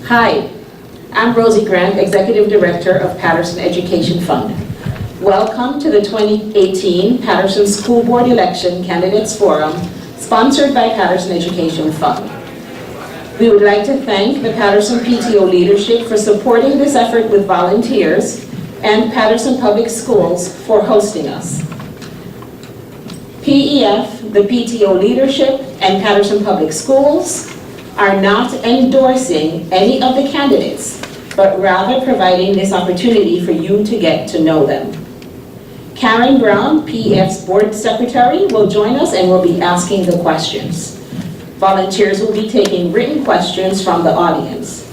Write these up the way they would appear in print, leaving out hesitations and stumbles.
Hi, I'm Rosie Grant, Executive Director of Patterson Education Fund. Welcome to the 2018 Patterson School Board Election Candidates Forum, sponsored by Patterson Education Fund. We would like to thank the Patterson PTO leadership for supporting this effort with volunteers and Patterson Public Schools for hosting us. PEF, the PTO leadership, and Patterson Public Schools are not endorsing any of the candidates, but rather providing this opportunity for you to get to know them. Karen Brown, PEF's Board Secretary, will join us and will be asking the questions. Volunteers will be taking written questions from the audience.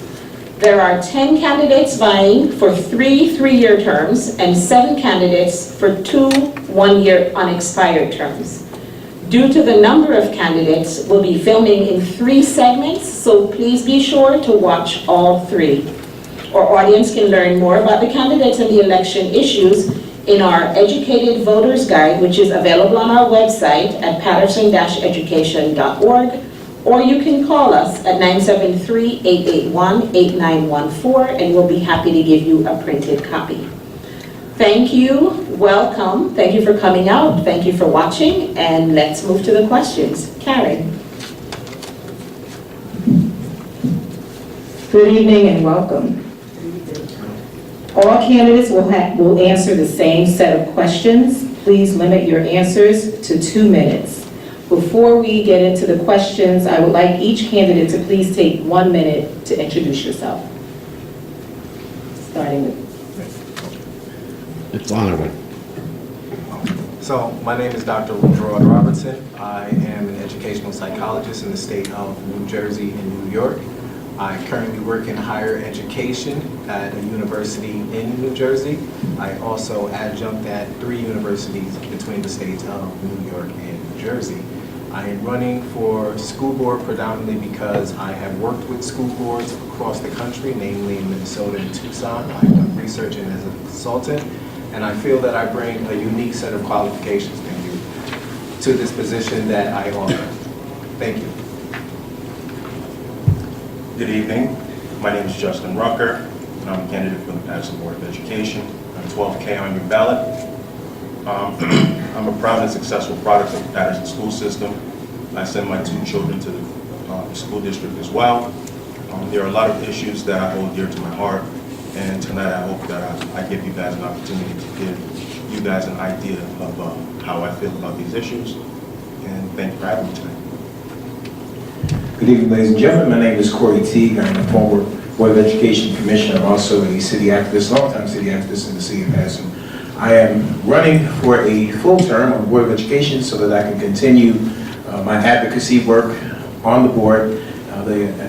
There are 10 candidates vying for 3 3-year terms and 7 candidates for 2 1-year unexpired terms. Due to the number of candidates, we'll be filming in 3 segments, so please be sure to watch all 3. Our audience can learn more about the candidates and the election issues in our Educated Voters Guide, which is available on our website at patterson-education.org, or you can call us at 973-881-8914, and we'll be happy to give you a printed copy. Thank you, welcome, thank you for coming out, thank you for watching, and let's move to the questions. Karen. Good evening and welcome. All candidates will answer the same set of questions. Please limit your answers to 2 minutes. Before we get into the questions, I would like each candidate to please take 1 minute to introduce yourself. Starting with. It's Donovan. So, my name is Dr. Wilfred Robinson. I am an educational psychologist in the state of New Jersey and New York. I currently work in higher education at a university in New Jersey. I also adjunct at 3 universities between the states of New York and New Jersey. I am running for school board predominantly because I have worked with school boards across the country, namely in Minnesota and Tucson. I've done research and as a consultant, and I feel that I bring a unique set of qualifications to this position that I offer. Thank you. Good evening. My name is Justin Rucker, and I'm a candidate for the Patterson Board of Education. I'm 12K on your ballot. I'm a proud and successful product of the Patterson school system. I send my 2 children to the school district as well. There are a lot of issues that I hold dear to my heart, and tonight I hope that I give you guys an opportunity to give you guys an idea of how I feel about these issues. And thank you for having me tonight. Good evening, ladies and gentlemen. My name is Corey Teague. I'm a former Board of Education Commissioner. I'm also a city activist, longtime city activist in the city of Patterson. I am running for a full term on the Board of Education so that I can continue my advocacy work on the board,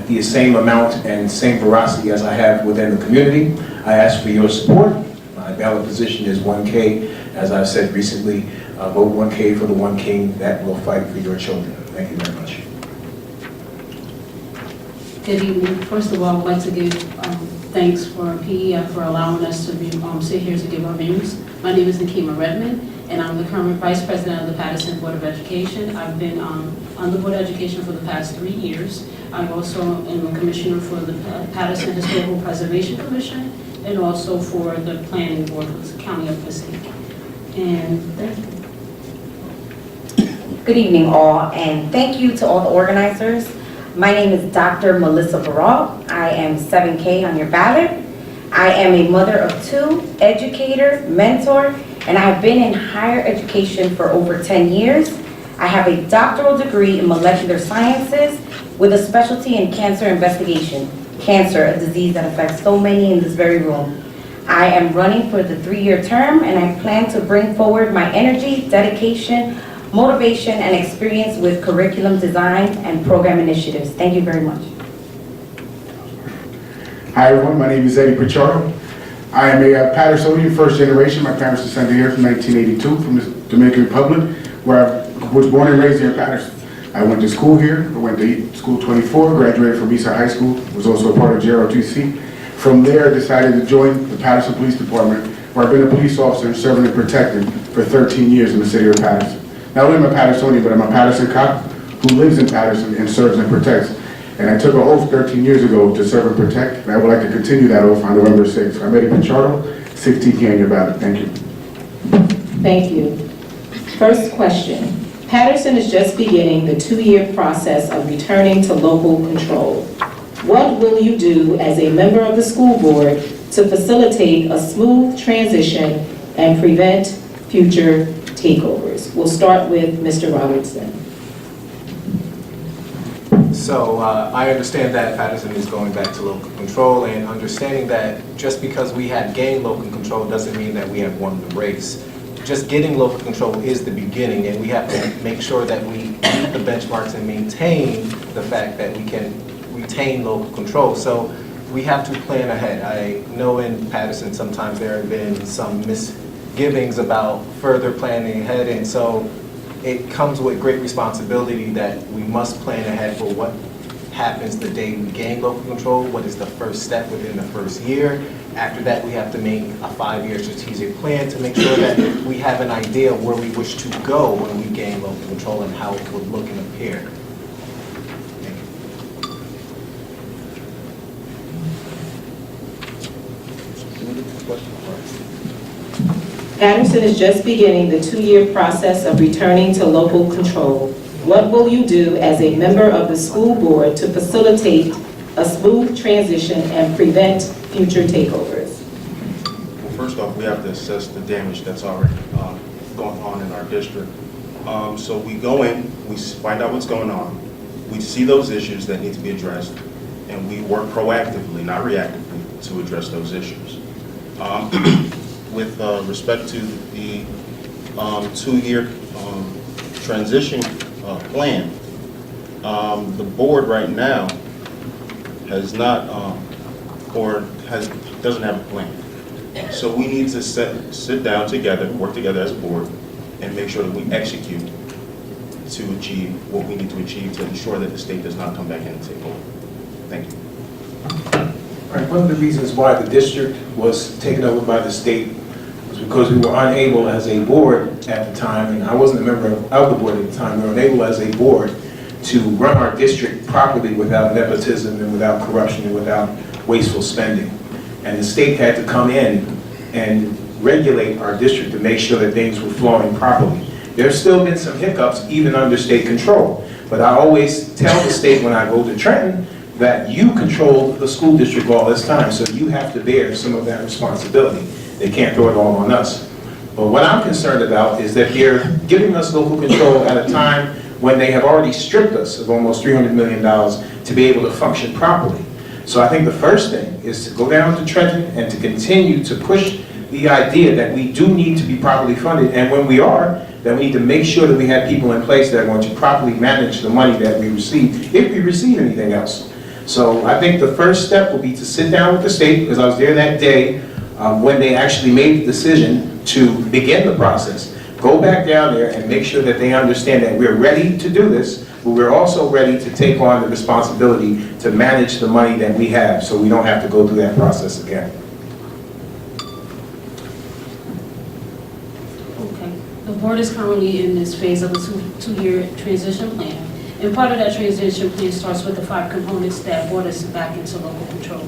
the same amount and same veracity as I have within the community. I ask for your support. My ballot position is 1K. As I've said recently, vote 1K for the one king that will fight for your children. Thank you very much. Good evening. First of all, I'd like to give thanks for PEF for allowing us to be sit here to give our names. My name is Nakima Redmond, and I'm the current Vice President of the Patterson Board of Education. I've been on the Board of Education for the past 3 years. I also am a commissioner for the Patterson Historical Preservation Commission, and also for the Planning Board for the County of Passaic. And thank you. Good evening, all, and thank you to all the organizers. My name is Dr. Melissa Furrow. I am 7K on your ballot. I am a mother of 2, educator, mentor, and I have been in higher education for over 10 years. I have a doctoral degree in molecular sciences with a specialty in cancer investigation. Cancer, a disease that affects so many in this very room. I am running for the 3-year term, and I plan to bring forward my energy, dedication, motivation, and experience with curriculum design and program initiatives. Thank you very much. Hi everyone, my name is Eddie Pichardo. I am a Pattersonian first generation. My parents descended here from 1982 from the Dominican Republic, where I was born and raised here in Patterson. I went to school here. I went to school 24, graduated from Eastside High School, was also a part of JROTC. From there, I decided to join the Patterson Police Department, where I've been a police officer serving and protecting for 13 years in the city of Patterson. Not only am I Pattersonian, but I'm a Patterson cop who lives in Patterson and serves and protects And I took an oath 13 years ago to serve and protect, and I would like to continue that oath on November 6th. I'm Eddie Pichardo, 16K on your ballot. Thank you. Thank you. First question. Patterson is just beginning the 2-year process of returning to local control. What will you do as a member of the school board to facilitate a smooth transition and prevent future takeovers? We'll start with Mr. Robinson. So I understand that Patterson is going back to local control, and understanding that just because we have gained local control doesn't mean that we have won the race. Just getting local control is the beginning, and we have to make sure that we meet the benchmarks and maintain the fact that we can retain local control. So we have to plan ahead. I know in Patterson sometimes there have been some misgivings about further planning ahead, and so it comes with great responsibility that we must plan ahead for what happens the day we gain local control, what is the first step within the first year. After that, we have to make a 5-year strategic plan to make sure that we have an idea of where we wish to go when we gain local control and how it would look and appear. Patterson is just beginning the 2-year process of returning to local control. What will you do as a member of the school board to facilitate a smooth transition and prevent future takeovers? Well, first off, we have to assess the damage that's already going on in our district. So we go in, we find out what's going on, we see those issues that need to be addressed, and we work proactively, not reactively, to address those issues. With respect to the 2-year transition plan, the board right now has not, doesn't have a plan. So we need to sit down together, work together as a board, and make sure that we execute to achieve what we need to achieve to ensure that the state does not come back in and take over. Thank you. All right, one of the reasons why the district was taken over by the state was because we were unable as a board at the time, and I wasn't a member of the board at the time, we were unable as a board to run our district properly without nepotism and without corruption and without wasteful spending. And the state had to come in and regulate our district to make sure that things were flowing properly. There's still been some hiccups even under state control, but I always tell the state when I go to Trenton that you control the school district all this time, so you have to bear some of that responsibility. They can't throw it all on us. But what I'm concerned about is that they're giving us local control at a time when they have already stripped us of almost $300 million to be able to function properly. So I think the first thing is to go down to Trenton and to continue to push the idea that we do need to be properly funded, and when we are, that we need to make sure that we have people in place that are going to properly manage the money that we receive, if we receive anything else. So I think the first step will be to sit down with the state, because I was there that day when they actually made the decision to begin the process. Go back down there and make sure that they understand that we're ready to do this, but we're also ready to take on the responsibility to manage the money that we have, so we don't have to go through that process again. Okay. The board is currently in this phase of a two-year transition plan. And part of that transition plan starts with the 5 components that brought us back into local control,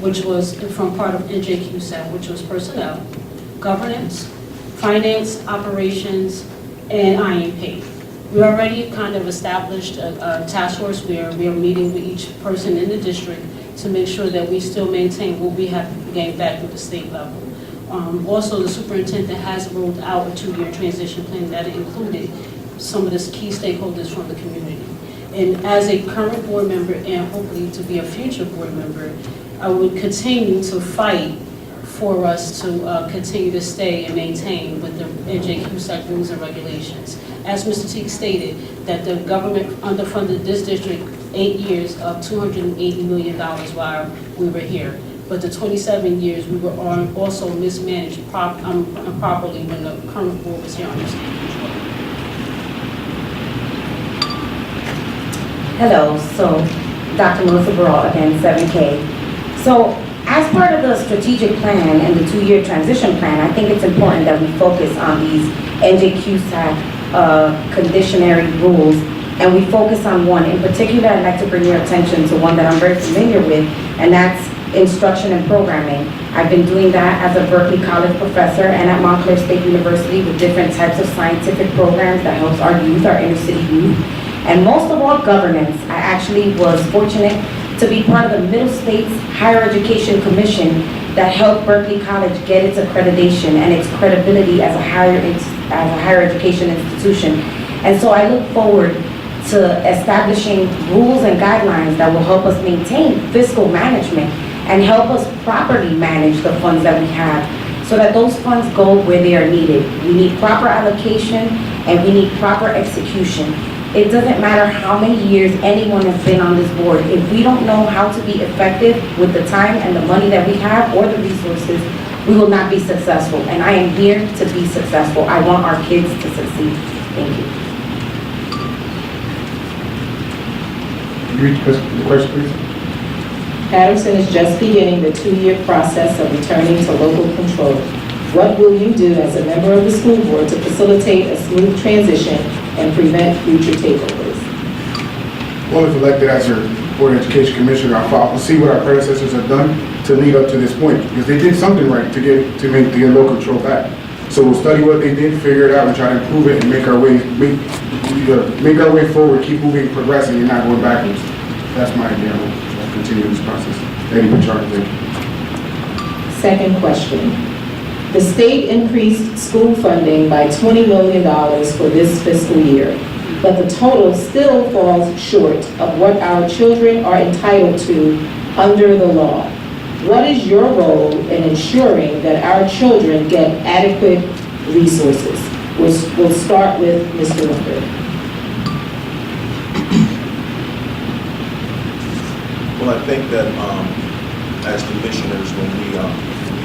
which was from part of NJQSAT, which was personnel, governance, finance, operations, and IMP. We already kind of established a task force where we are meeting with each person in the district to make sure that we still maintain what we have gained back at the state level. Also, the superintendent has rolled out a 2-year transition plan that included some of the key stakeholders from the community. And as a current board member and hopefully to be a future board member, I would continue to fight for us to continue to stay and maintain with the NJQSAC rules and regulations. As Mr. Teague stated, that the government underfunded this district 8 years of $280 million while we were here. But the 27 years we were also mismanaged improperly when the current board was here under state control. Hello, so Dr. Melissa Furrow, again, 7K. So as part of the strategic plan and the 2-year transition plan, I think it's important that we focus on these NJQSAC conditionary rules and we focus on one. In particular, I'd like to bring your attention to one that I'm very familiar with, and that's instruction and programming. I've been doing that as a Berkeley College professor and at Montclair State University with different types of scientific programs that helps our youth, our inner city youth. And most of all, governance. I actually was fortunate to be part of the Middle States Higher Education Commission that helped Berkeley College get its accreditation and its credibility as a higher education institution. And so I look forward to establishing rules and guidelines that will help us maintain fiscal management and help us properly manage the funds that we have so that those funds go where they are needed. We need proper allocation and we need proper execution. It doesn't matter how many years anyone has been on this board. If we don't know how to be effective with the time and the money that we have or the resources, we will not be successful. And I am here to be successful. I want our kids to succeed. Thank you. Can you read the question, please? Patterson is just beginning the 2-year process of returning to local control. What will you do as a member of the school board to facilitate a smooth transition and prevent future takeovers? Well, if elected as your Board of Education Commissioner, I'll see what our predecessors have done to lead up to this point, because they did something right to get local control back. So we'll study what they did, figure it out, and try to improve it, and make our way forward, keep moving, progressing, and not going backwards. That's my idea. I'll continue this process. Eddie Pichardo. Second question. The state increased school funding by $20 million for this fiscal year, but the total still falls short of what our children are entitled to under the law. What is your role in ensuring that our children get adequate resources? We'll start with Mr. Wilfred. Well, I think that as commissioners, when we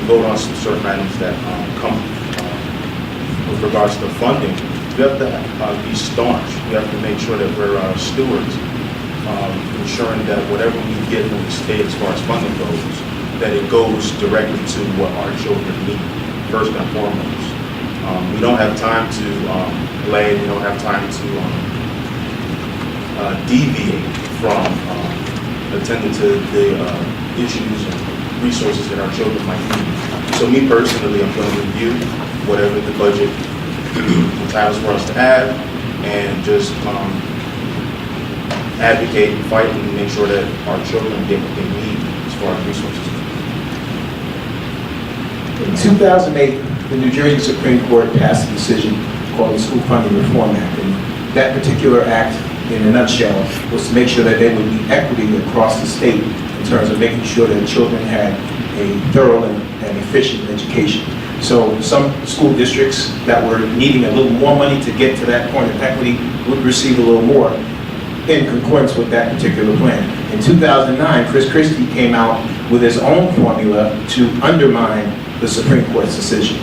vote on some certain items that come with regards to funding, we have to be staunch. We have to make sure that we're stewards, ensuring that whatever we get from the state as far as funding goes, that it goes directly to what our children need, first and foremost. We don't have time to delay, we don't have time to deviate from attending to the issues and resources that our children might need. So me personally, I'm going to review whatever the budget entitles for us to add and just advocate and fight and make sure that our children get what they need as far as resources. In 2008, the New Jersey Supreme Court passed a decision called the School Funding Reform Act. And that particular act, in a nutshell, was to make sure that there would be equity across the state in terms of making sure that children had a thorough and efficient education. So some school districts that were needing a little more money to get to that point of equity would receive a little more in concordance with that particular plan. In 2009, Chris Christie came out with his own formula to undermine the Supreme Court's decision.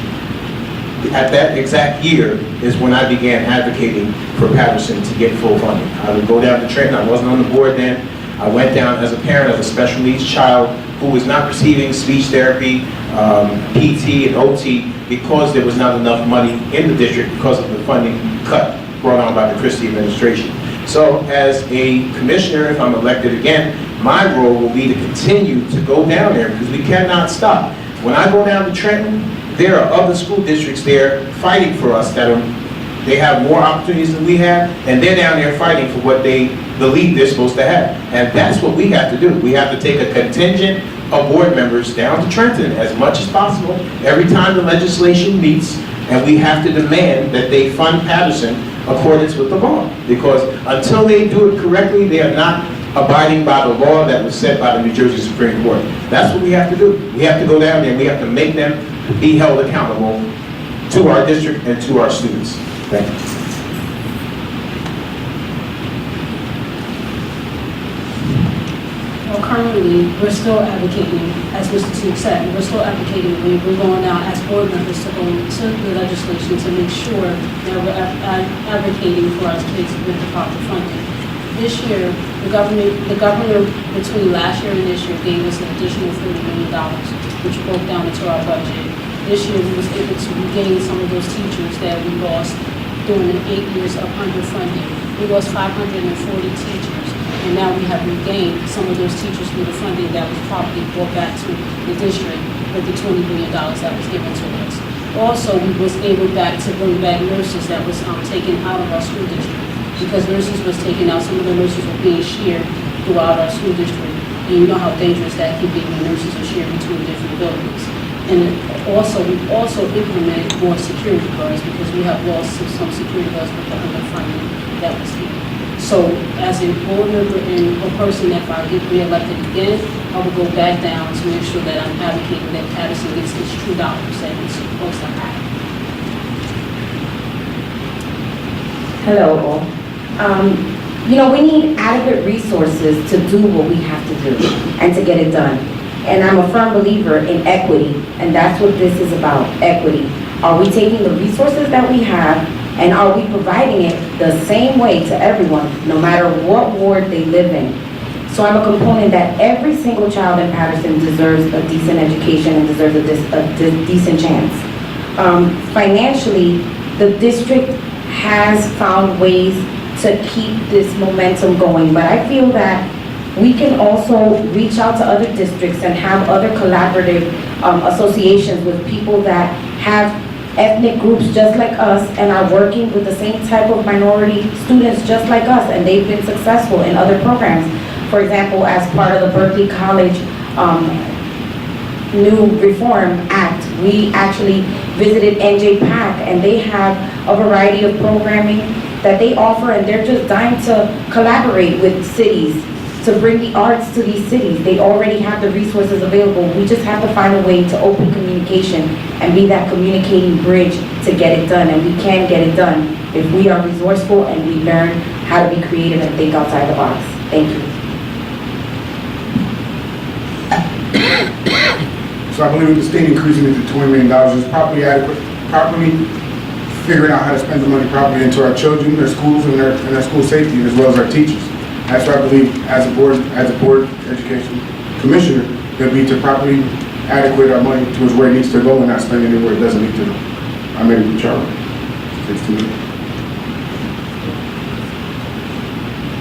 At that exact year is when I began advocating for Patterson to get full funding. I would go down to Trenton. I wasn't on the board then. I went down as a parent of a special needs child who was not receiving speech therapy, PT, and OT because there was not enough money in the district because of the funding cut brought on by the Christie administration. So as a commissioner, if I'm elected again, my role will be to continue to go down there because we cannot stop. When I go down to Trenton, there are other school districts there fighting for us they have more opportunities than we have, and they're down there fighting for what they believe they're supposed to have. And that's what we have to do. We have to take a contingent of board members down to Trenton as much as possible every time the legislation meets, and we have to demand that they fund Patterson accordance with the law. Because until they do it correctly, they are not abiding by the law that was set by the New Jersey Supreme Court. That's what we have to do. We have to go down there and we have to make them be held accountable to our district and to our students. Thank you. Well, currently, we're still advocating, as Mr. Teague said, we're still advocating, we're going out as board members to go to the legislation to make sure that we're advocating for our kids with the proper funding. This year, the governor between last year and this year gave us an additional $40 million, which broke down into our budget. This year, we was able to regain some of those teachers that we lost during the 8 years of underfunding. We lost 540 teachers, and now we have regained some of those teachers through the funding that was probably brought back to the district with the $20 million that was given to us. Also, we was able to bring back nurses that was taken out of our school district, because nurses was taken out. Some of the nurses were being shared throughout our school district, and you know how dangerous that can be when nurses are shared between different buildings. And also, we've also implemented more security guards, because we have lost some security guards with the underfunding that was here. So as a board member and a person, if I get reelected again, I will go back down to make sure that I'm advocating that Patterson gets its true dollars that it's supposed to have. Hello all. We need adequate resources to do what we have to do and to get it done. And I'm a firm believer in equity, and that's what this is about, equity. Are we taking the resources that we have, and are we providing it the same way to everyone, no matter what ward they live in? So I'm a component that every single child in Patterson deserves a decent education and deserves a decent chance. Financially, the district has found ways to keep this momentum going, but I feel that we can also reach out to other districts and have other collaborative associations with people that have ethnic groups just like us and are working with the same type of minority students just like us, and they've been successful in other programs. For example, as part of the Berkeley College New Reform Act, we actually visited NJPAC, and they have a variety of programming that they offer, and they're just dying to collaborate with cities to bring the arts to these cities. They already have the resources available. We just have to find a way to open communication and be that communicating bridge to get it done. And we can get it done if we are resourceful and we learn how to be creative and think outside the box. Thank you. So I believe the state increasing it to $20 million is probably adequate, properly figuring out how to spend the money properly into our children, their schools, and their school safety, as well as our teachers. That's what I believe as a board education commissioner, that we to properly adequate our money towards where it needs to go and not spend it where it doesn't need to go. I'm ready to Charlie. 16 minutes.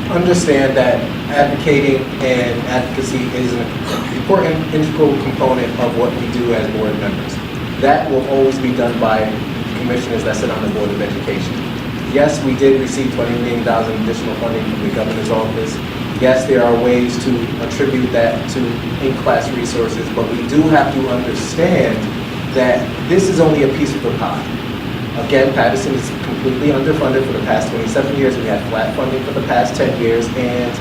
Understand that advocating and advocacy is an important integral component of what we do as board members. That will always be done by commissioners that sit on the Board of Education. Yes, we did receive $20 million in additional funding from the governor's office. Yes, there are ways to attribute that to in-class resources, but we do have to understand that this is only a piece of the pie. Again, Patterson is completely underfunded for the past 27 years. We had flat funding for the past 10 years, and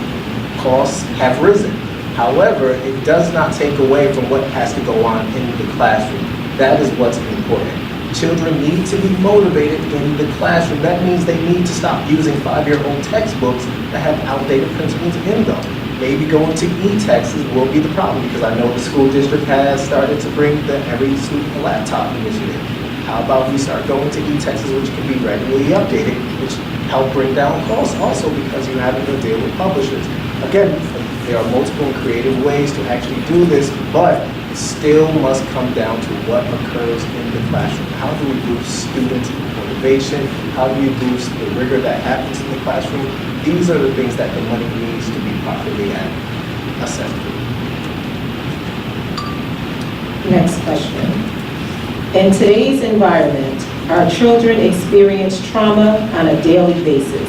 costs have risen. However, it does not take away from what has to go on in the classroom. That is what's important. Children need to be motivated in the classroom. That means they need to stop using 5-year-old textbooks that have outdated principles in them. Maybe going to e-texts will be the problem, because I know the school district has started to bring the Every Student a Laptop initiative. How about we start going to e-texts, which can be regularly updated, which help bring down costs also, because you have to deal with publishers. Again, there are multiple and creative ways to actually do this, but it still must come down to what occurs in the classroom. How do we boost students' motivation? How do you boost the rigor that happens in the classroom? These are the things that the money needs to be properly assessed. Next question. In today's environment, our children experience trauma on a daily basis.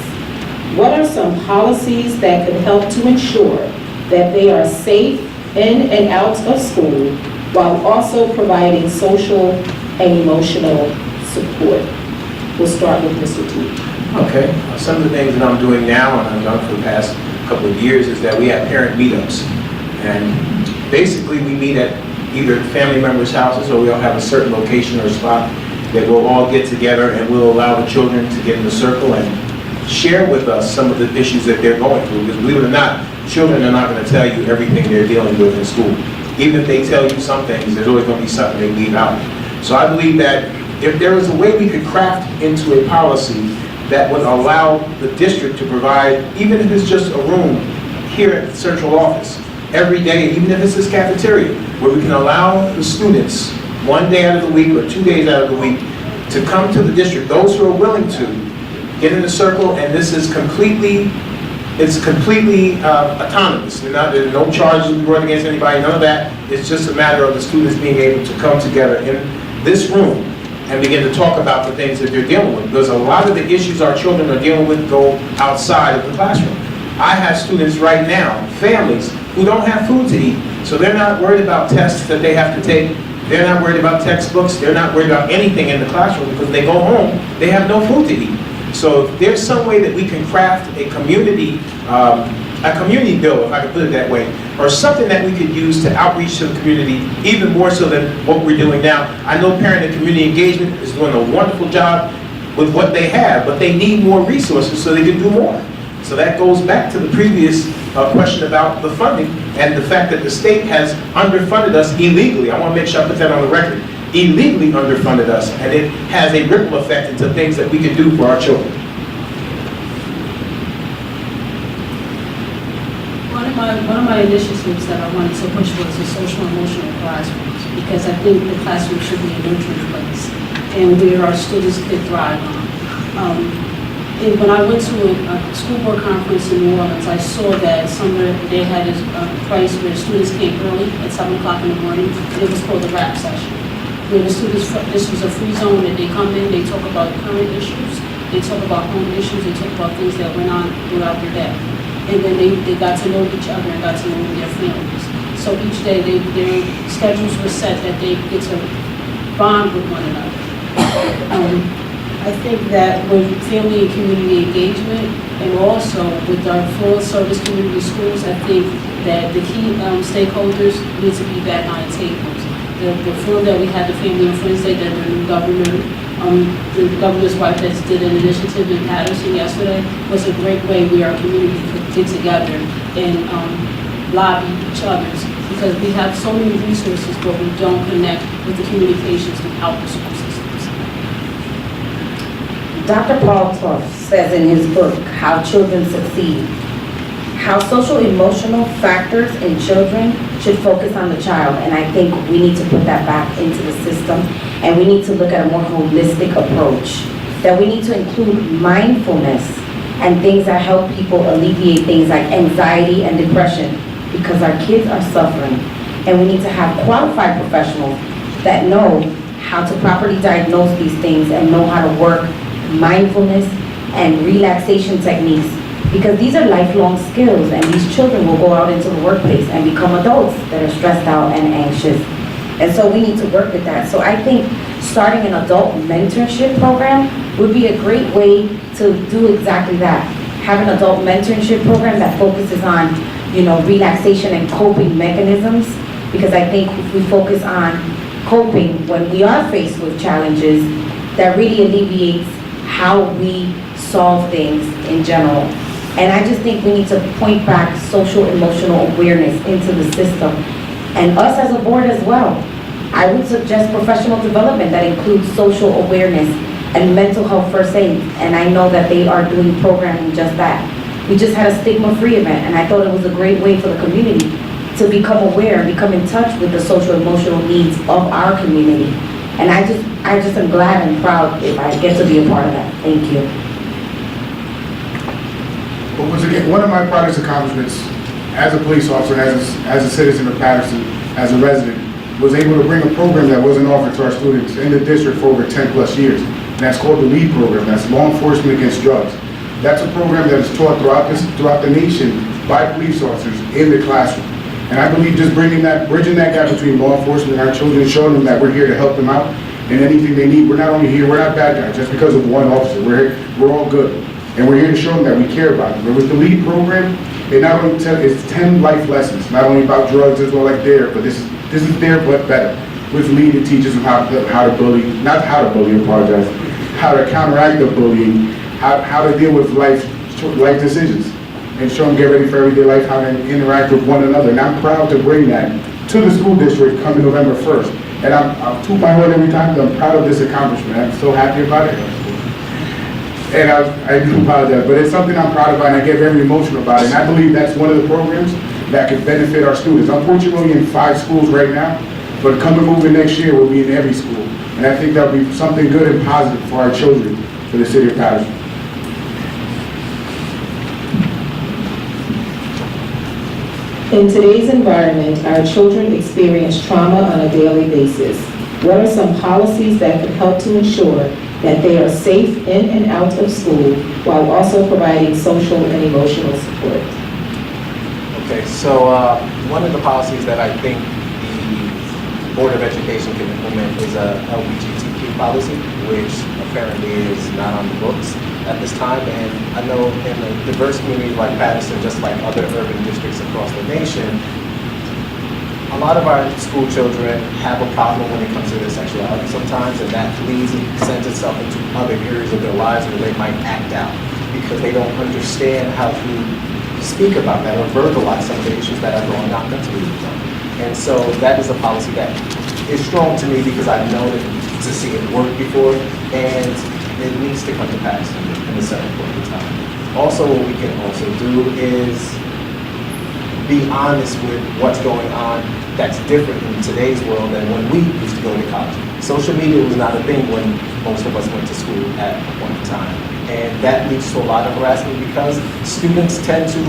What are some policies that could help to ensure that they are safe in and out of school, while also providing social and emotional support? We'll start with Mr. T. Okay, some of the things that I'm doing now, and I've done for the past couple of years, is that we have parent meetups. And basically we meet at either family members' houses, or we'll have a certain location or spot that we'll all get together, and we'll allow the children to get in the circle and share with us some of the issues that they're going through. Because believe it or not, children are not going to tell you everything they're dealing with in school. Even if they tell you some things, there's always going to be something they leave out. So I believe that if there was a way we could craft into a policy that would allow the district to provide, even if it's just a room here at the central office, every day, even if it's this cafeteria, where we can allow the students 1 day out of the week or 2 days out of the week to come to the district, those who are willing to, get in the circle, and this is completely autonomous. There's no charges brought against anybody, none of that. It's just a matter of the students being able to come together in this room and begin to talk about the things that they're dealing with. Because a lot of the issues our children are dealing with go outside of the classroom. I have students right now, families, who don't have food to eat. So they're not worried about tests that they have to take. They're not worried about textbooks. They're not worried about anything in the classroom because they go home, they have no food to eat. So if there's some way that we can craft a community bill, if I could put it that way, or something that we could use to outreach to the community even more so than what we're doing now. I know Parent and Community Engagement is doing a wonderful job with what they have, but they need more resources so they can do more. So that goes back to the previous question about the funding and the fact that the state has underfunded us illegally. I want to make sure I put that on the record. Illegally underfunded us, and it has a ripple effect into things that we can do for our children. One of my initiatives that I wanted to push was the social emotional classrooms, because I think the classroom should be a nurturing place and where our students could thrive on. And when I went to a school board conference in New Orleans, I saw that somewhere they had a place where students came early at 7 o'clock in the morning, and it was called the rap session, where the students, this was a free zone that they come in, they talk about current issues, they talk about home issues, they talk about things that went on throughout the day. And then they got to know each other and got to know their families. So each day their schedules were set that they get to bond with one another. I think that with family and community engagement, and also with our full service community schools, I think that the key stakeholders need to be back on the tables. The film that we had, the Family and Friends Day, that the new governor's wife that did an initiative in Patterson yesterday, was a great way where our community could get together and lobby each other's, because we have so many resources, but we don't connect with the communications throughout the school systems. Dr. Paul Tough says in his book, How Children Succeed, how social emotional factors in children should focus on the child. And I think we need to put that back into the system, and we need to look at a more holistic approach. That we need to include mindfulness and things that help people alleviate things like anxiety and depression, because our kids are suffering. And we need to have qualified professionals that know how to properly diagnose these things and know how to work mindfulness and relaxation techniques, because these are lifelong skills, and these children will go out into the workplace and become adults that are stressed out and anxious. And so we need to work with that. So I think starting an adult mentorship program would be a great way to do exactly that. Have an adult mentorship program that focuses on, relaxation and coping mechanisms, because I think if we focus on coping when we are faced with challenges, that really alleviates how we solve things in general. And I just think we need to point back social emotional awareness into the system, and us as a board as well. I would suggest professional development that includes social awareness and mental health first aid, and I know that they are doing programming just that. We just had a stigma-free event, and I thought it was a great way for the community to become aware and become in touch with the social emotional needs of our community. And I just am glad and proud if I get to be a part of that. Thank you. But once again, one of my proudest accomplishments as a police officer, as a citizen of Patterson, as a resident, was able to bring a program that wasn't offered to our students in the district for over 10 plus years. And that's called the LEAD program. That's Law Enforcement Against Drugs. That's a program that is taught throughout the nation by police officers in the classroom. And I believe just bridging that gap between law enforcement and our children, showing them that we're here to help them out in anything they need. We're not only here, we're not bad guys just because of one officer. We're all good. And we're here to show them that we care about them. But with the LEAD program, it's 10 life lessons, not only about drugs as well like DARE, but this is DARE but better. With LEAD, it teaches them how to bully, not how to bully, apologize, how to counteract the bullying, how to deal with life decisions, and show them get ready for everyday life, how to interact with one another. And I'm proud to bring that to the school district coming November 1st. And I'll toot my horn every time because I'm proud of this accomplishment. I'm so happy about it. And I do apologize, but it's something I'm proud of, and I get very emotional about it. And I believe that's one of the programs that could benefit our students. Unfortunately, in 5 schools right now, but moving next year, we'll be in every school. And I think that'll be something good and positive for our children, for the city of Patterson. In today's environment, our children experience trauma on a daily basis. What are some policies that could help to ensure that they are safe in and out of school while also providing social and emotional support? Okay, so one of the policies that I think the Board of Education can implement is a LGBTQ policy, which apparently is not on the books at this time. And I know in a diverse community like Patterson, just like other urban districts across the nation, a lot of our school children have a problem when it comes to their sexuality sometimes, and that leads and sends itself into other areas of their lives where they might act out because they don't understand how to speak about that or verbalize some of the issues that are going on mentally with them. And so that is a policy that is strong to me because I've known it to see it work before, and it needs to come to pass in a certain point in time. Also, what we can also do is be honest with what's going on that's different in today's world than when we used to go to college. Social media was not a thing when most of us went to school at a point in time. And that leads to a lot of harassment because students tend to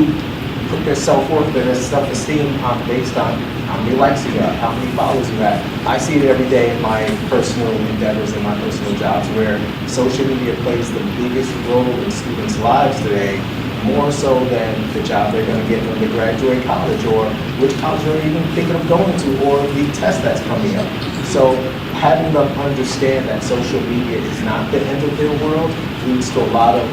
put their self-worth and their self-esteem based on how many likes you got, how many followers you have. I see it every day in my personal endeavors and my personal jobs where social media plays the biggest role in students' lives today, more so than the job they're going to get when they graduate college or which college they're even thinking of going to or the test that's coming up. So having them understand that social media is not the end of their world leads to a lot of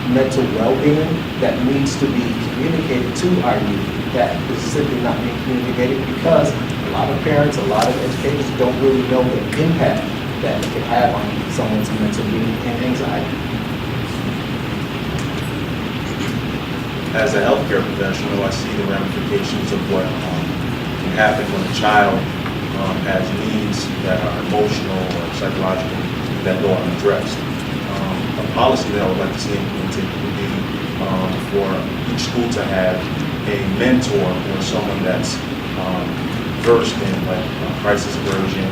mental well-being that needs to be communicated to our youth that is simply not being communicated because a lot of parents, a lot of educators don't really know the impact that it can have on someone's mental being and anxiety. As a healthcare professional, I see the ramifications of what can happen when a child has needs that are emotional or psychological that go unaddressed. A policy that I would like to see implemented would be for each school to have a mentor or someone that's versed in like crisis aversion,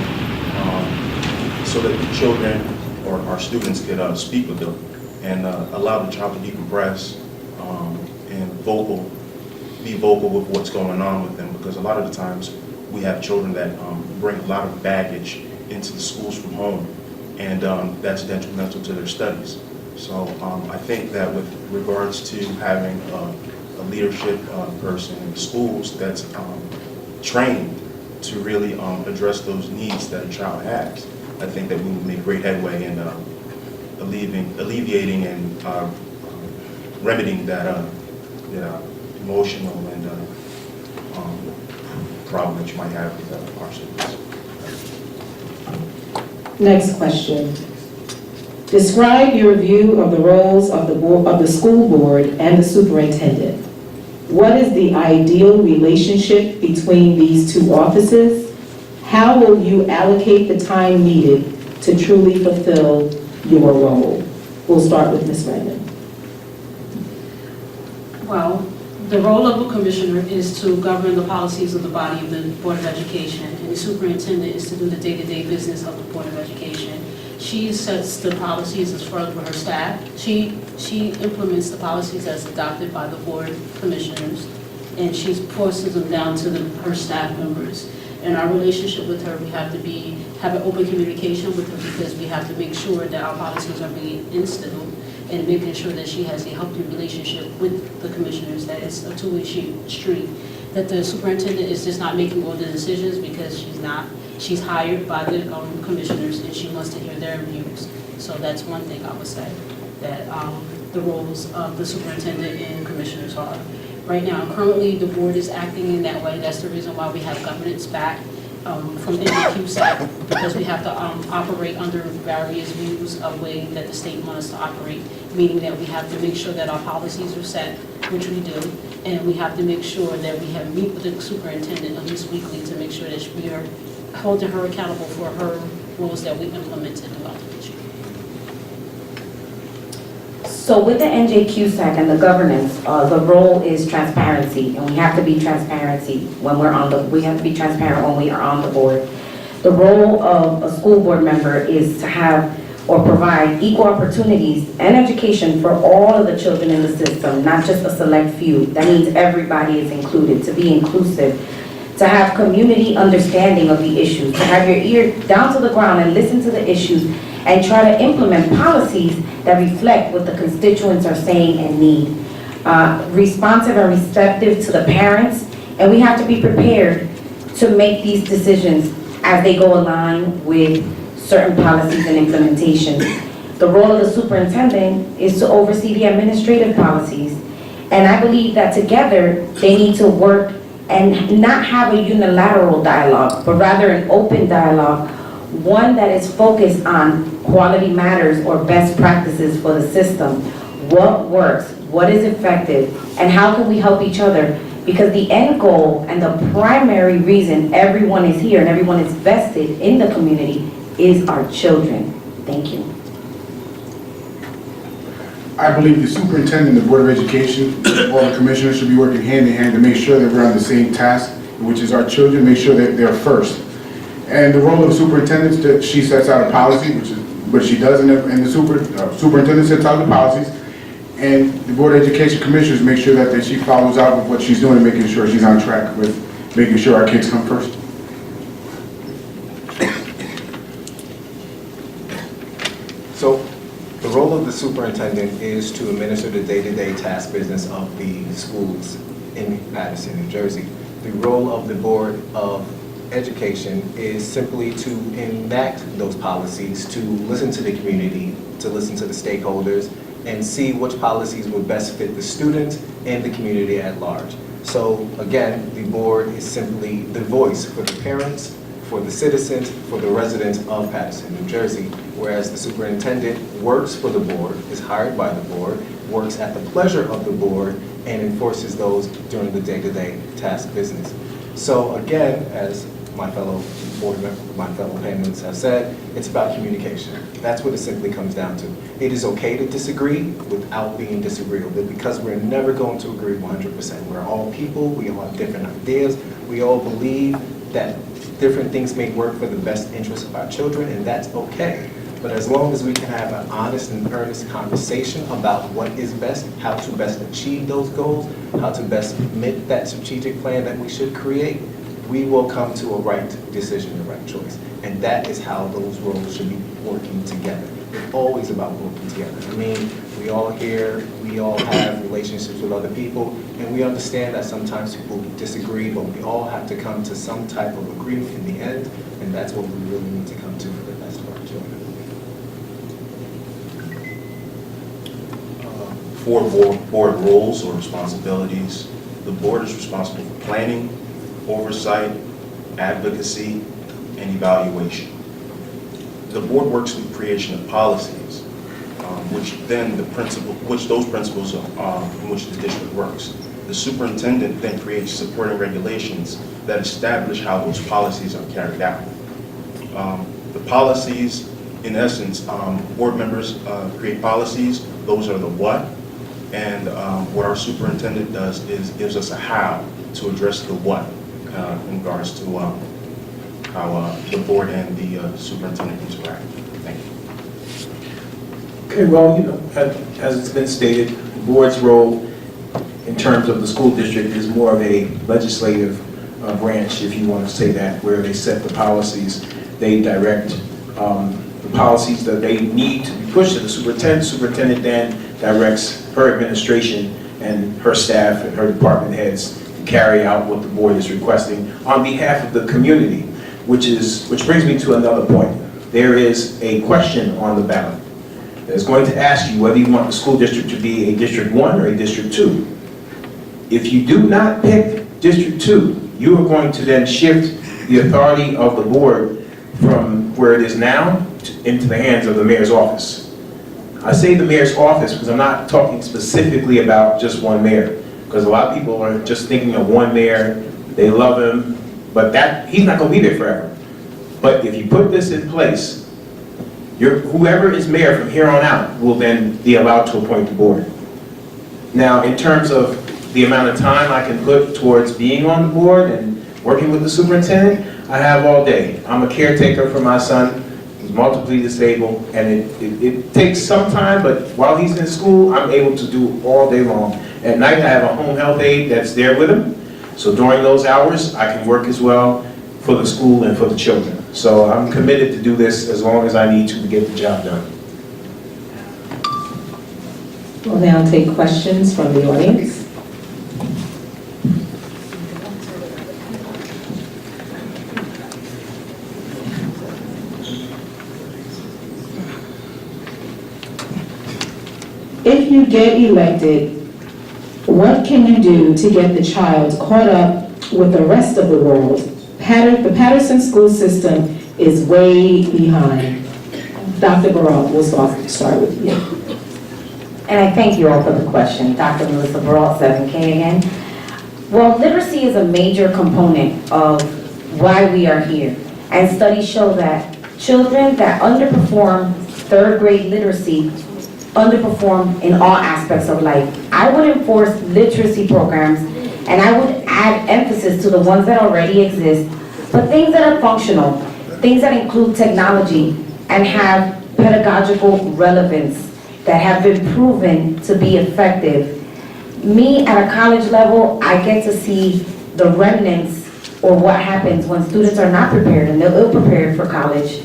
so that the children or our students could speak with them and allow the child to decompress and be vocal with what's going on with them, because a lot of the times we have children that bring a lot of baggage into the schools from home, and that's detrimental to their studies. So I think that with regards to having a leadership person in the schools that's trained to really address those needs that a child has, I think that we would make great headway in alleviating and remedying that emotional and problem that you might have with our students. Next question. Describe your view of the roles of the school board and the superintendent. What is the ideal relationship between these two offices? How will you allocate the time needed to truly fulfill your role? We'll start with Ms. Redmond. Well, the role of a commissioner is to govern the policies of the body of the Board of Education, and the superintendent is to do the day-to-day business of the Board of Education. She sets the policies as far as with her staff. She implements the policies as adopted by the board commissioners, and she forces them down to her staff members. In our relationship with her, we have to have an open communication with her because we have to make sure that our policies are being instilled and making sure that she has a healthy relationship with the commissioners, that it's a two-way street, that the superintendent is just not making all the decisions because she's hired by the commissioners and she wants to hear their views. So that's one thing I would say, that the roles of the superintendent and commissioners are. Right now, currently, the board is acting in that way. That's the reason why we have governance back from NJQSAC, because we have to operate under various views of way that the state wants us to operate, meaning that we have to make sure that our policies are set, which we do, and we have to make sure that we have meet with the superintendent at least weekly to make sure that we are holding her accountable for her rules that we implemented throughout the district. So with the NJQSAC and the governance, the role is transparency, and we have to be transparency when we have to be transparent when we are on the board. The role of a school board member is to have or provide equal opportunities and education for all of the children in the system, not just a select few. That means everybody is included, to be inclusive, to have community understanding of the issues, to have your ear down to the ground and listen to the issues and try to implement policies that reflect what the constituents are saying and need. Responsive and receptive to the parents, and we have to be prepared to make these decisions as they go along with certain policies and implementation. The role of the superintendent is to oversee the administrative policies, and I believe that together they need to work and not have a unilateral dialogue, but rather an open dialogue, one that is focused on quality matters or best practices for the system. What works, what is effective, and how can we help each other? Because the end goal and the primary reason everyone is here and everyone is vested in the community is our children. Thank you. I believe the superintendent, the Board of Education, all the commissioners should be working hand in hand to make sure that we're on the same task, which is our children, make sure that they're first. And the role of the superintendent is that she sets out a policy, which is what she does, and the superintendent sets out the policies, and the Board of Education commissioners make sure that she follows out with what she's doing and making sure she's on track with making sure our kids come first. So, the role of the superintendent is to administer the day-to-day task business of the schools in Madison, New Jersey. The role of the Board of Education is simply to enact those policies, to listen to the community, to listen to the stakeholders, and see which policies would best fit the students and the community at large. So again, the board is simply the voice for the parents, for the citizens, for the residents of Paterson, New Jersey, whereas the superintendent works for the board, is hired by the board, works at the pleasure of the board, and enforces those during the day-to-day task business. So again, as my fellow board members, my fellow payments have said, it's about communication. That's what it simply comes down to. It is okay to disagree without being disagreeable, because we're never going to agree 100%. We're all people, we all have different ideas, we all believe that different things may work for the best interest of our children, and that's okay. But as long as we can have an honest and earnest conversation about what is best, how to best achieve those goals, how to best make that strategic plan that we should create, we will come to a right decision, a right choice. And that is how those roles should be working together. It's always about working together. I mean, we all here, we all have relationships with other people, and we understand that sometimes people disagree, but we all have to come to some type of agreement in the end, and that's what we really need to come to for the best of our children. For board roles or responsibilities, the board is responsible for planning, oversight, advocacy, and evaluation. The board works through creation of policies, which those principles are in which the district works. The superintendent then creates supporting regulations that establish how those policies are carried out. The policies, in essence, board members create policies. Those are the what, and what our superintendent does is gives us a how to address the what in regards to how the board and the superintendent interact. Thank you. Okay, well, as it's been stated, the board's role in terms of the school district is more of a legislative branch, if you want to say that, where they set the policies, they direct the policies that they need to be pushed to the superintendent. Superintendent then directs her administration and her staff and her department heads to carry out what the board is requesting on behalf of the community, which brings me to another point. There is a question on the ballot that's going to ask you whether you want the school district to be a District 1 or a District 2. If you do not pick District 2, you are going to then shift the authority of the board from where it is now into the hands of the mayor's office. I say the mayor's office because I'm not talking specifically about just one mayor, because a lot of people are just thinking of one mayor, they love him, but he's not going to be there forever. But if you put this in place, whoever is mayor from here on out will then be allowed to appoint the board. Now, in terms of the amount of time I can put towards being on the board and working with the superintendent, I have all day. I'm a caretaker for my son. He's multiply disabled, and it takes some time, but while he's in school, I'm able to do all day long. At night, I have a home health aide that's there with him, so during those hours, I can work as well for the school and for the children. So I'm committed to do this as long as I need to get the job done. We'll now take questions from the audience. If you get elected, what can you do to get the child caught up with the rest of the world? The Patterson school system is way behind. Dr. Baral, we'll start with you. And I thank you all for the question. Dr. Melissa Furrow, 7K again. Well, literacy is a major component of why we are here. And studies show that children that underperform third grade literacy underperform in all aspects of life. I would enforce literacy programs, and I would add emphasis to the ones that already exist, but things that are functional, things that include technology and have pedagogical relevance, that have been proven to be effective. Me, at a college level, I get to see the remnants or what happens when students are not prepared and they're ill-prepared for college.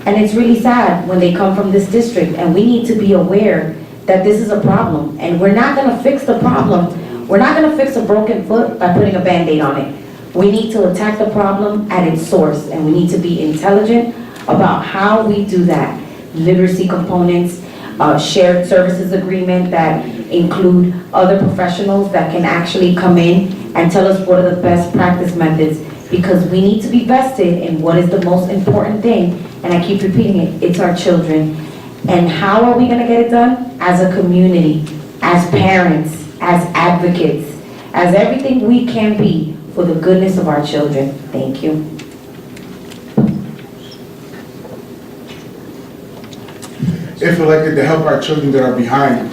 And it's really sad when they come from this district, and we need to be aware that this is a problem. And we're not gonna fix the problem. We're not gonna fix a broken foot by putting a Band-Aid on it. We need to attack the problem at its source, and we need to be intelligent about how we do that. Literacy components, shared services agreement that include other professionals that can actually come in and tell us what are the best practice methods, because we need to be vested in what is the most important thing, and I keep repeating it, it's our children. And how are we gonna get it done? As a community, as parents, as advocates, as everything we can be for the goodness of our children. Thank you. If elected, to help our children that are behind,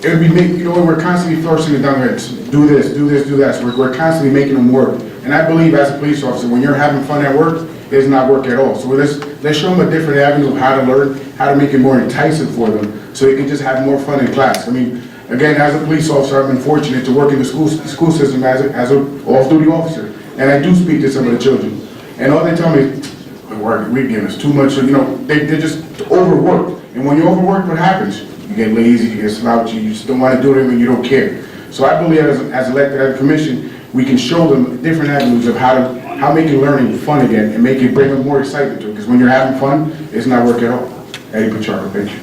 it would be, we're constantly forcing it down their heads. Do this, do this, do that. So we're constantly making them work. And I believe as a police officer, when you're having fun at work, it's not work at all. So let's show them a different avenue of how to learn, how to make it more enticing for them, so they can just have more fun in class. I mean, again, as a police officer, I've been fortunate to work in the school system as an off-duty officer. And I do speak to some of the children. And all they tell me is, we give us too much, they're just overworked. And when you're overworked, what happens? You get lazy, you get slouchy, you just don't want to do it when you don't care. So I believe as elected as a commission, we can show them different avenues of how making learning fun again and bring them more excitement to it. Because when you're having fun, it's not work at all. Eddie Pichardo, thank you.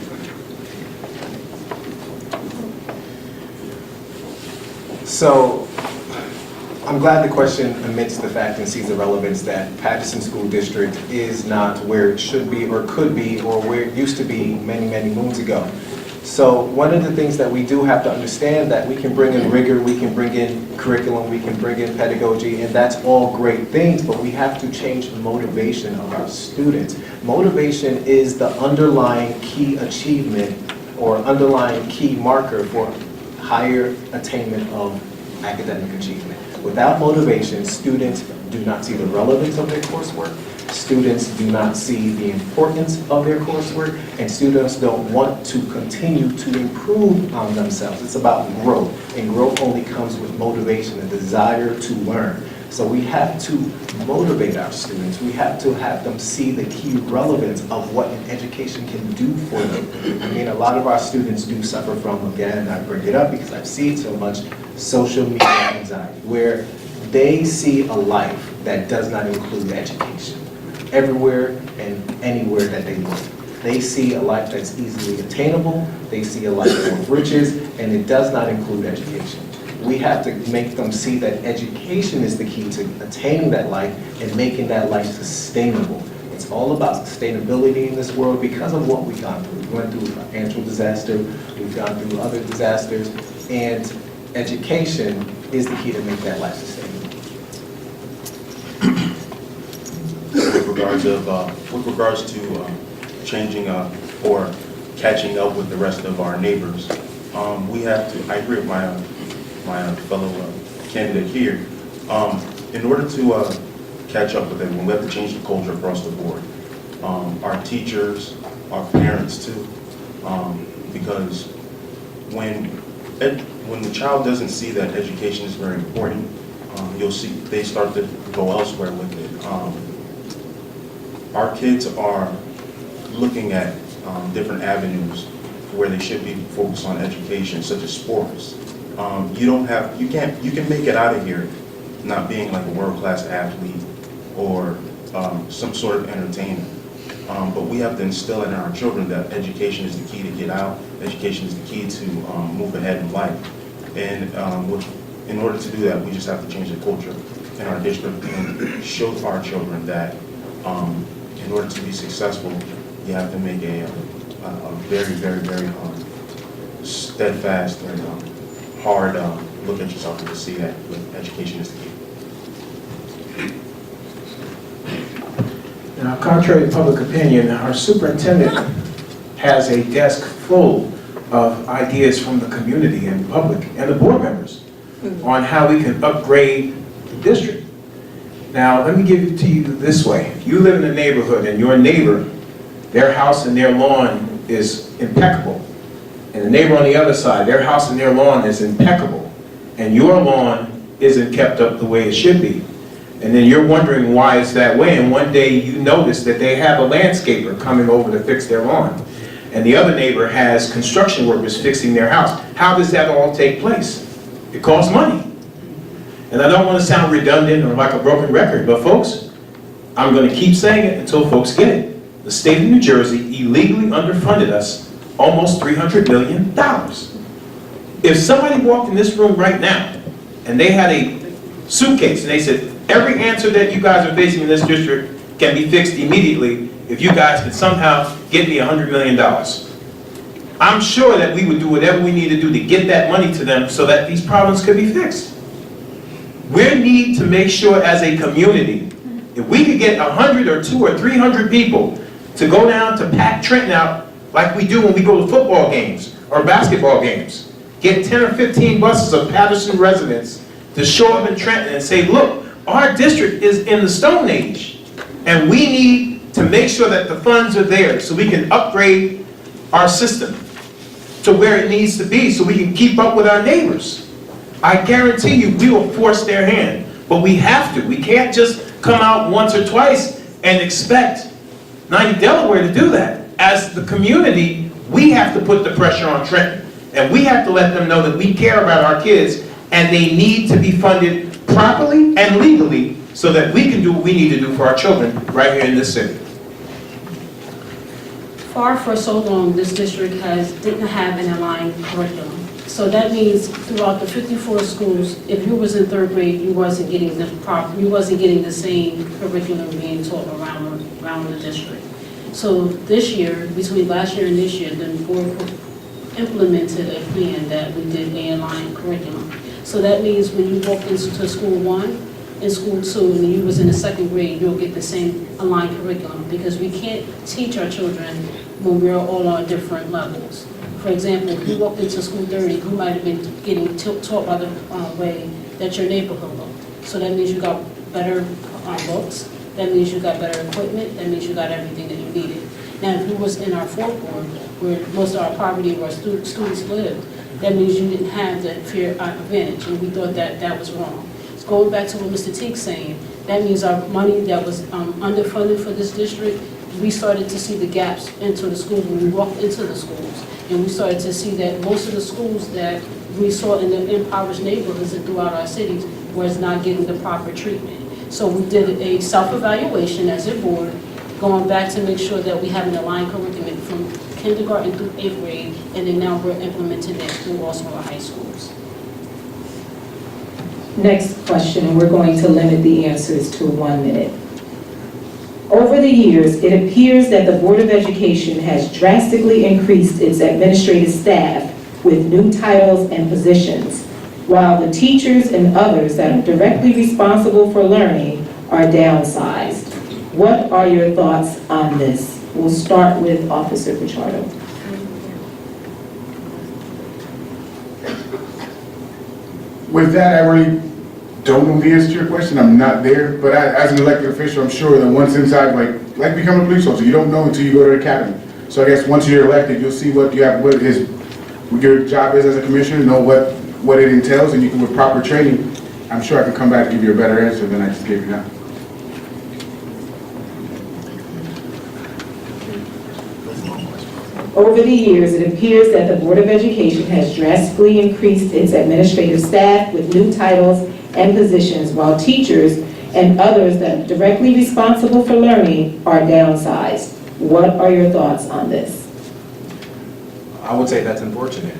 So, I'm glad the question admits the fact and sees the relevance that Patterson School District is not where it should be or could be or where it used to be many, many moons ago. So one of the things that we do have to understand that we can bring in rigor, we can bring in curriculum, we can bring in pedagogy, and that's all great things, but we have to change the motivation of our students. Motivation is the underlying key achievement or underlying key marker for higher attainment of academic achievement. Without motivation, students do not see the relevance of their coursework, students do not see the importance of their coursework, and students don't want to continue to improve on themselves. It's about growth, and growth only comes with motivation, a desire to learn. So we have to motivate our students. We have to have them see the key relevance of what an education can do for them. I mean, a lot of our students do suffer from, again, I bring it up because I've seen so much, social media anxiety, where they see a life that does not include education everywhere and anywhere that they look. They see a life that's easily attainable, they see a life full of riches, and it does not include education. We have to make them see that education is the key to attaining that life and making that life sustainable. It's all about sustainability in this world because of what we've gone through. We went through a financial disaster, we've gone through other disasters, and education is the key to make that life sustainable. With regards to changing or catching up with the rest of our neighbors, we have to, I agree with my fellow candidate here, in order to catch up with everyone, we have to change the culture across the board. our teachers, our parents too, because when the child doesn't see that education is very important, you'll see they start to go elsewhere with it. Our kids are looking at different avenues where they should be focused on education, such as sports. You can make it out of here not being like a world-class athlete or some sort of entertainer. But we have to instill in our children that education is the key to get out, education is the key to move ahead in life. And in order to do that, we just have to change the culture in our district and show our children that in order to be successful, you have to make a very, very, very steadfast and hard look at yourself and to see that education is the key. Now, contrary to public opinion, our superintendent has a desk full of ideas from the community and public and the board members on how we can upgrade the district. Now, let me give it to you this way. If you live in a neighborhood and your neighbor, their house and their lawn is impeccable, and the neighbor on the other side, their house and their lawn is impeccable, and your lawn isn't kept up the way it should be, and then you're wondering why it's that way, and one day you notice that they have a landscaper coming over to fix their lawn, and the other neighbor has construction workers fixing their house. How does that all take place? It costs money. And I don't want to sound redundant or like a broken record, but folks, I'm going to keep saying it until folks get it. The state of New Jersey illegally underfunded us almost $300 million. If somebody walked in this room right now and they had a suitcase and they said, every answer that you guys are facing in this district can be fixed immediately if you guys can somehow get me $100 million. I'm sure that we would do whatever we need to do to get that money to them so that these problems could be fixed. We need to make sure as a community, if we could get 100 or 200 or 300 people to go down to pack Trenton out like we do when we go to football games or basketball games, get 10 or 15 buses of Patterson residents to show up in Trenton and say, look, our district is in the Stone Age, and we need to make sure that the funds are there so we can upgrade our system to where it needs to be so we can keep up with our neighbors. I guarantee you we will force their hand, but we have to. We can't just come out once or twice and expect 90 Delaware to do that. As the community, we have to put the pressure on Trenton, and we have to let them know that we care about our kids and they need to be funded properly and legally so that we can do what we need to do for our children right here in this city. For so long, this district didn't have an aligned curriculum. So that means throughout the 54 schools, if you was in third grade, you wasn't getting the same curriculum being taught around the district. So this year, between last year and this year, the board implemented a plan that we did an aligned curriculum. So that means when you walk into school 1 and school 2 and you was in the second grade, you'll get the same aligned curriculum because we can't teach our children when we're all on different levels. For example, if you walked into school 30, you might have been getting taught by the way that your neighborhood looked. So that means you got better books, that means you got better equipment, that means you got everything that you needed. Now, if you was in our fourth ward, where most of our poverty where students lived, that means you didn't have that fair advantage, and we thought that was wrong. So going back to what Mr. Teague's saying, that means our money that was underfunded for this district, we started to see the gaps into the schools when we walked into the schools. And we started to see that most of the schools that we saw in the impoverished neighborhoods and throughout our cities was not getting the proper treatment. So we did a self-evaluation as a board, going back to make sure that we have an aligned curriculum from kindergarten through 8th grade, and then now we're implementing that through also our high schools. Next question, and we're going to limit the answers to 1 minute. Over the years, it appears that the Board of Education has drastically increased its administrative staff with new titles and positions, while the teachers and others that are directly responsible for learning are downsized. What are your thoughts on this? We'll start with Officer Pichardo. With that, I really don't know the answer to your question. I'm not there. But as an elected official, I'm sure that once inside, like becoming a police officer, you don't know until you go to the academy. So I guess once you're elected, you'll see what your job is as a commissioner, know what it entails, and you can, with proper training, I'm sure I can come back and give you a better answer than I just gave you now. Over the years, it appears that the Board of Education has drastically increased its administrative staff with new titles and positions, while teachers and others that are directly responsible for learning are downsized. What are your thoughts on this? I would say that's unfortunate.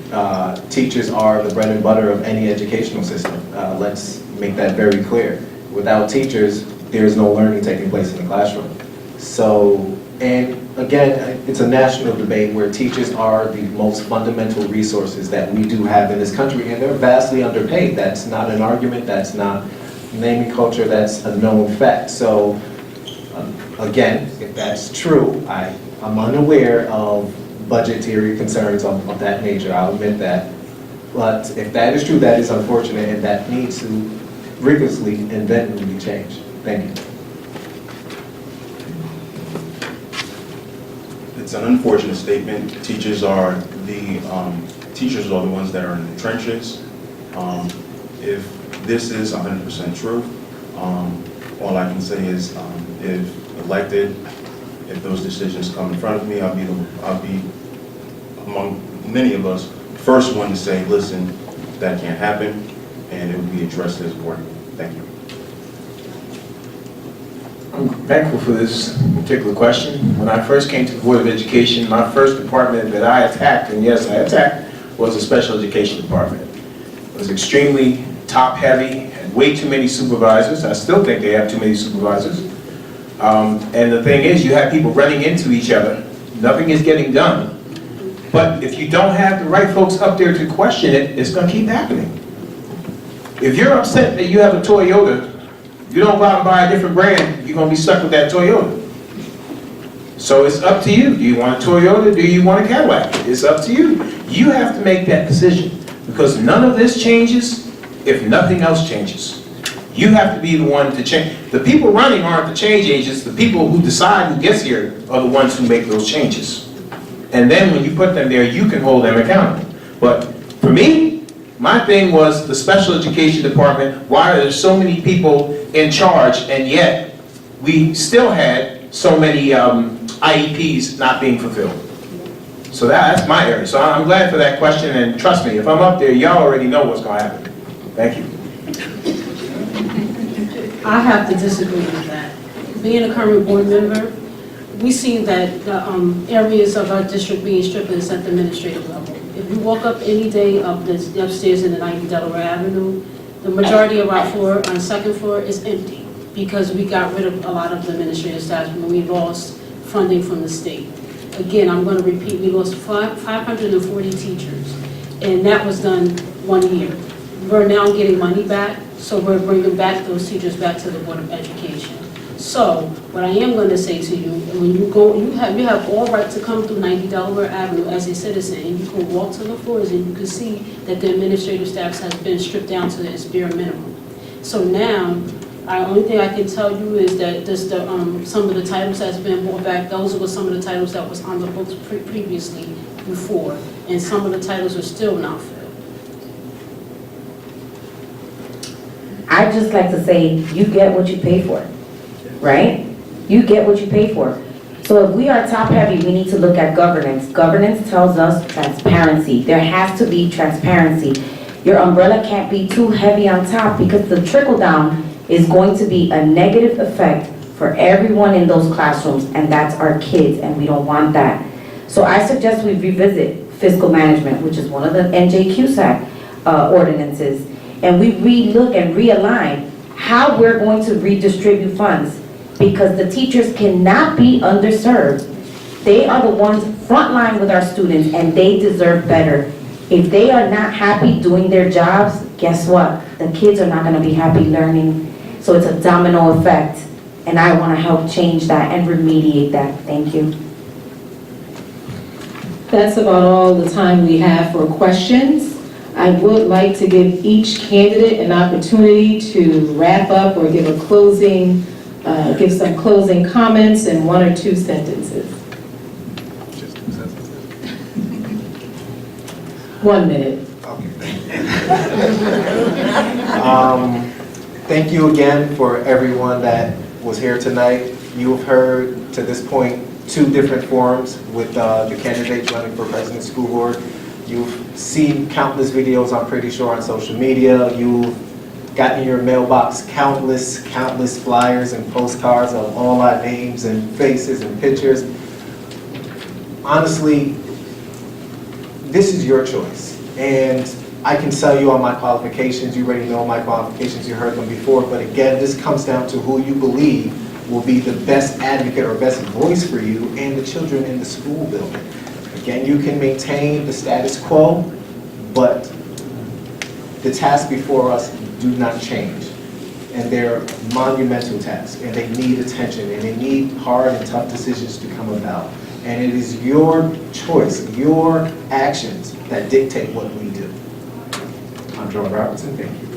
Teachers are the bread and butter of any educational system. Let's make that very clear. Without teachers, there's no learning taking place in the classroom. So, and again, it's a national debate where teachers are the most fundamental resources that we do have in this country, and they're vastly underpaid. That's not an argument, that's not naming culture, that's a known fact. So, again, if that's true, I'm unaware of budgetary concerns of that nature, I'll admit that. But if that is true, that is unfortunate, and that needs to rigorously and vehemently change. Thank you. It's an unfortunate statement. Teachers are the ones that are in the trenches. If this is 100% true, all I can say is, if elected, if those decisions come in front of me, I'll be among many of us, first one to say, listen, that can't happen, and it will be addressed as a board. Thank you. I'm thankful for this particular question. When I first came to the Board of Education, my first department that I attacked, and yes, I attacked, was the special education department. It was extremely top-heavy, had way too many supervisors. I still think they have too many supervisors. And the thing is, you have people running into each other. Nothing is getting done. But if you don't have the right folks up there to question it, it's going to keep happening. If you're upset that you have a Toyota, you don't go out and buy a different brand, you're going to be stuck with that Toyota. So it's up to you. Do you want a Toyota? Do you want a Cadillac? It's up to you. You have to make that decision, because none of this changes if nothing else changes. You have to be the one to change. The people running aren't the change agents. The people who decide who gets here are the ones who make those changes. And then when you put them there, you can hold them accountable. But for me, my thing was the special education department. Why are there so many people in charge, and yet we still had so many IEPs not being fulfilled? So that's my area. So I'm glad for that question, and trust me, if I'm up there, y'all already know what's going to happen. Thank you. I have to disagree with that. Being a current board member, we see that the areas of our district being stripped is at the administrative level. If you walk up any day up the upstairs in the 90 Delaware Avenue, the majority of our floor on the second floor is empty because we got rid of a lot of the administrative staff when we lost funding from the state. Again, I'm going to repeat, we lost 540 teachers, and that was done 1 year. We're now getting money back, so we're bringing back those teachers back to the Board of Education. So, what I am going to say to you, when you go, you have all right to come through 90 Delaware Avenue as a citizen, and you can walk to the floors and you can see that the administrative staff has been stripped down to its bare minimum. So now, the only thing I can tell you is that just some of the titles that's been brought back, those were some of the titles that was on the books previously before, and some of the titles are still not filled. I'd just like to say, you get what you pay for, right? You get what you pay for. So if we are top heavy, we need to look at governance. Governance tells us transparency. There has to be transparency. Your umbrella can't be too heavy on top, because the trickle down is going to be a negative effect for everyone in those classrooms, and that's our kids, and we don't want that. So I suggest we revisit fiscal management, which is one of the NJQSAC ordinances, and we relook and realign how we're going to redistribute funds, because the teachers cannot be underserved. They are the ones frontline with our students, and they deserve better. If they are not happy doing their jobs, guess what? The kids are not going to be happy learning. So it's a domino effect, and I want to help change that and remediate that. Thank you. That's about all the time we have for questions. I would like to give each candidate an opportunity to wrap up or give give some closing comments in 1 or 2 sentences. Just 2 sentences. 1 minute. Okay, thank you. Thank you again for everyone that was here tonight. You've heard to this point 2 different forums with the candidates running for President School Board. You've seen countless videos, I'm pretty sure, on social media. You've gotten in your mailbox countless flyers and postcards of all our names and faces and pictures. Honestly, this is your choice. And I can tell you on my qualifications, you already know my qualifications, you heard them before, but again, this comes down to who you believe will be the best advocate or best voice for you and the children in the school building. Again, you can maintain the status quo, but the tasks before us do not change. And they're monumental tasks, and they need attention, and they need hard and tough decisions to come about. And it is your choice, your actions that dictate what we do. I'm Wilfred Robinson, thank you.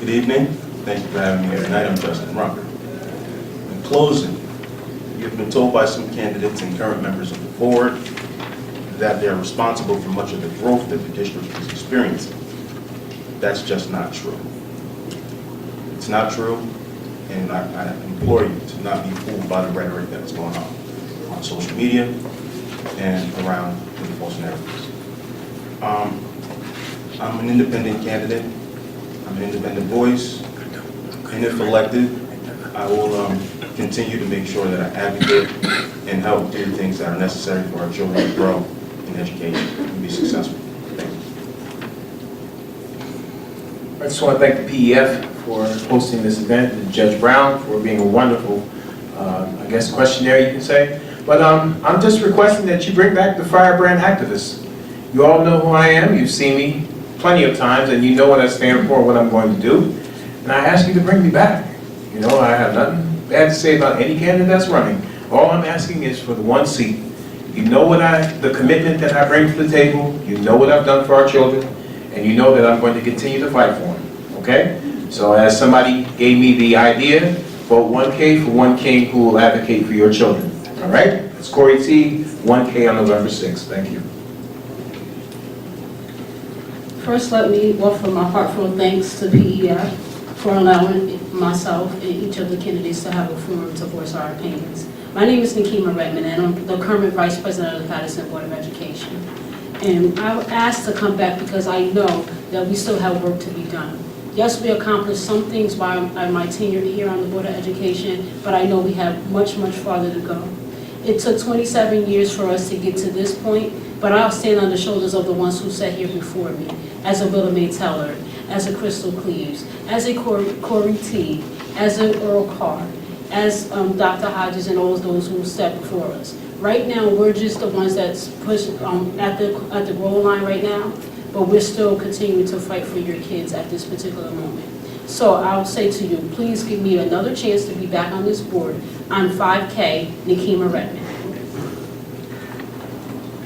Good evening. Thank you for having me here tonight. I'm Justin Rucker. In closing, you've been told by some candidates and current members of the board that they're responsible for much of the growth that the district is experiencing. That's just not true. It's not true, and I implore you to not be fooled by the rhetoric that's going on social media and around the false narratives. I'm an independent candidate. I'm an independent voice, and if elected, I will continue to make sure that I advocate and help do things that are necessary for our children to grow in education and be successful. Thank you. I just want to thank the PEF for hosting this event, and Judge Brown for being a wonderful, I guess, questionnaire, you can say. But I'm just requesting that you bring back the firebrand activists. You all know who I am. You've seen me plenty of times, and you know what I stand for, what I'm going to do. And I ask you to bring me back. You know, I have nothing bad to say about any candidate that's running. All I'm asking is for the 1 seat. You know the commitment that I bring to the table. You know what I've done for our children, and you know that I'm going to continue to fight for them. Okay? So as somebody gave me the idea, vote 1K for one king who will advocate for your children. All right? It's Corey T. 1K on November 6th. Thank you. First, let me offer my heartfelt thanks to PEF for allowing myself and each of the candidates to have a forum to voice our opinions. My name is Nakima Redmond, and I'm the current Vice President of the Patterson Board of Education. And I was asked to come back because I know that we still have work to be done. Yes, we accomplished some things by my tenure here on the Board of Education, but I know we have much, much farther to go. It took 27 years for us to get to this point, but I'll stand on the shoulders of the ones who sat here before me, as a Willa Mae Teller, as a Crystal Cleaves, as a Corey T, as a Earl Carr, as Dr. Hodges and all those who stepped before us. Right now, we're just the ones that's pushed at the goal line right now, but we're still continuing to fight for your kids at this particular moment. So I'll say to you, please give me another chance to be back on this board. I'm 5K, Nakima Redmond.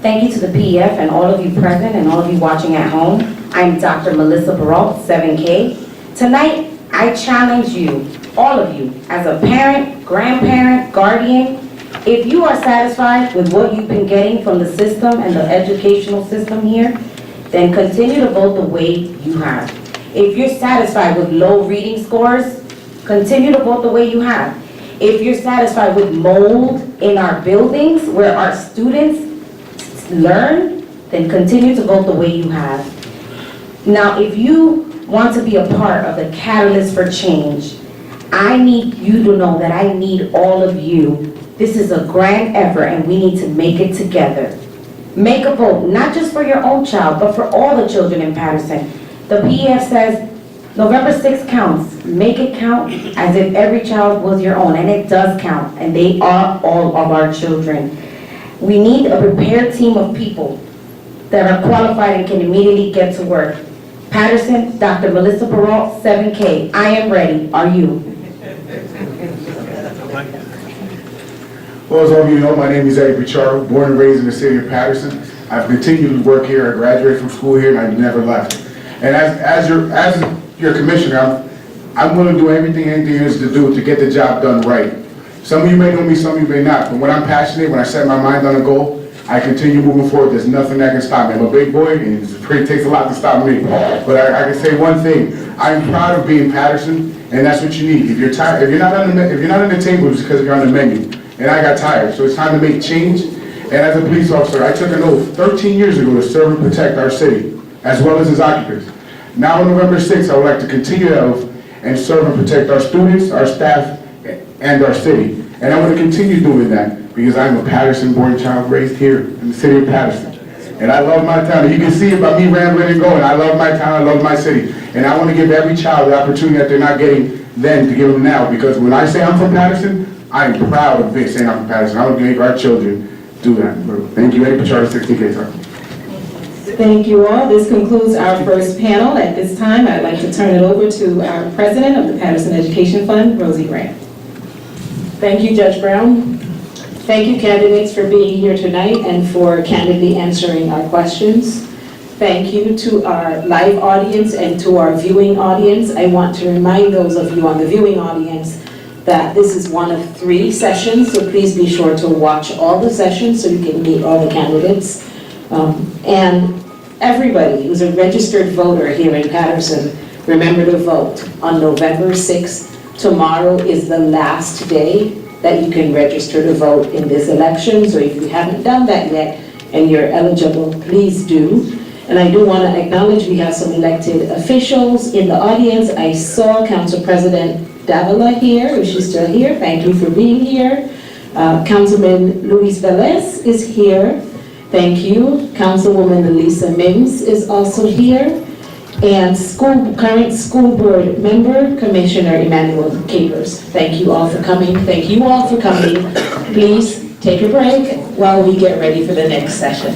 Thank you to the PEF and all of you present and all of you watching at home. I'm Dr. Melissa Furrow, 7K. Tonight, I challenge you, all of you, as a parent, grandparent, guardian, if you are satisfied with what you've been getting from the system and the educational system here, then continue to vote the way you have. If you're satisfied with low reading scores, continue to vote the way you have. If you're satisfied with mold in our buildings where our students learn, then continue to vote the way you have. Now, if you want to be a part of the catalyst for change, I need you to know that I need all of you. This is a grand effort and we need to make it together. Make a vote, not just for your own child, but for all the children in Patterson. The PEF says November 6th counts. Make it count as if every child was your own, and it does count, and they are all of our children. We need a prepared team of people that are qualified and can immediately get to work. Patterson, Dr. Melissa Furrow, 7K. I am ready. Are you? Well, as all of you know, my name is Eddie Pichardo, born and raised in the city of Patterson. I've continued to work here. I graduated from school here and I've never left. And as your commissioner, I'm willing to do anything there is to do to get the job done right. Some of you may know me, some of you may not, but when I'm passionate, when I set my mind on a goal, I continue moving forward. There's nothing that can stop me. I'm a big boy, and it takes a lot to stop me. But I can say one thing: I'm proud of being Patterson, and that's what you need. If you're tired, if you're not on the table, it's because you're on the menu. And I got tired, so it's time to make change. And as a police officer, I took an oath 13 years ago to serve and protect our city, as well as its occupants. Now on November 6th, I would like to continue that oath and serve and protect our students, our staff, and our city. And I want to continue doing that because I'm a Patterson-born child raised here in the city of Patterson. And I love my town. You can see it by me rambling and going. I love my town, I love my city. And I want to give every child the opportunity that they're not getting then to give them now. Because when I say I'm from Patterson, I'm proud of saying I'm from Patterson. I want to make our children do that. Thank you. Eddie Pichardo, 16K, sir. Thank you all. This concludes our first panel. At this time, I'd like to turn it over to our president of the Patterson Education Fund, Rosie Grant. Thank you, Judge Brown. Thank you, candidates, for being here tonight and for candidly answering our questions. Thank you to our live audience and to our viewing audience. I want to remind those of you on the viewing audience that this is one of 3 sessions, so please be sure to watch all the sessions so you can meet all the candidates. And everybody who's a registered voter here in Patterson, remember to vote on November 6th. Tomorrow is the last day that you can register to vote in this election. So if you haven't done that yet and you're eligible, please do. And I do want to acknowledge we have some elected officials in the audience. I saw Council President Davila here, if she's still here. Thank you for being here. Councilman Luis Velez is here. Thank you. Councilwoman Elisa Mims is also here. And current school board member, Commissioner Emmanuel Capers. Thank you all for coming. Thank you all for coming. Please take a break while we get ready for the next session.